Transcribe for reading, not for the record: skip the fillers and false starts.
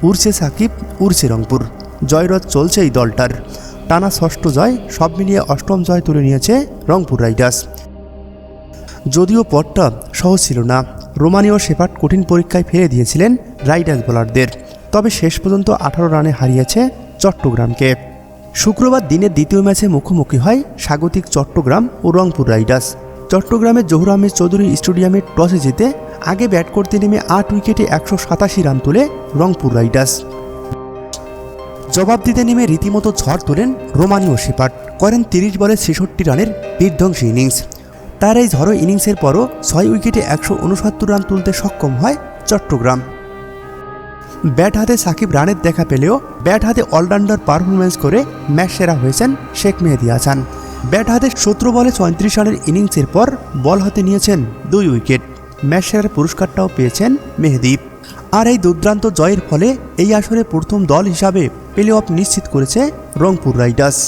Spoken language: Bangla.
উড়ছে সাকিব, উড়ছে রংপুর। জয়রথ চলছে এই দলটার। টানা 6ষ্ঠ জয়, সব মিলিয়ে 8ম জয় তুলে নিয়েছে রংপুর রাইডার্স। যদিও পথটা সহজ ছিল না, রোমানীয় শেপার্ড কঠিন পরীক্ষায় ফেলে দিয়েছিলেন রাইডার্স বোলারদের। তবে শেষ পর্যন্ত 18 রানে হারিয়েছে চট্টগ্রামকে। শুক্রবার দিনের দ্বিতীয় ম্যাচে মুখোমুখি হয় স্বাগতিক চট্টগ্রাম ও রংপুর রাইডার্স। চট্টগ্রামের জহুর আহমেদ চৌধুরী স্টেডিয়ামে টসে জিতে আগে ব্যাট করতে নেমে 8 উইকেটে 187 রান তোলে রংপুর রাইডার্স। জবাব দিতে নেমে রীতিমতো ঝড় তোলেন রোমানীয় শেপার্ড, করেন 30 বলে 66 রানের বিধ্বংসী ইনিংস। তার এই ঝড়ো ইনিংসের পরও 6 উইকেটে 169 রান তুলতে সক্ষম হয় চট্টগ্রাম। ব্যাট হাতে সাকিব রানের দেখা পেলেও ব্যাট হাতে অলরাউন্ডার পারফরমেন্স করে ম্যাচ সেরা হয়েছেন শেখ মেহেদী হাসান। ব্যাট হাতে 17 বলে 34 রানের ইনিংসের পর বল হাতে নিয়েছেন 2 উইকেট। ম্যাচ সেরার পুরস্কারটাও পেয়েছেন মেহেদী। আর এই দুর্দান্ত জয়ের ফলে এই আসরে প্রথম দল হিসাবে প্লে অফ নিশ্চিত করেছে রংপুর রাইডার্স।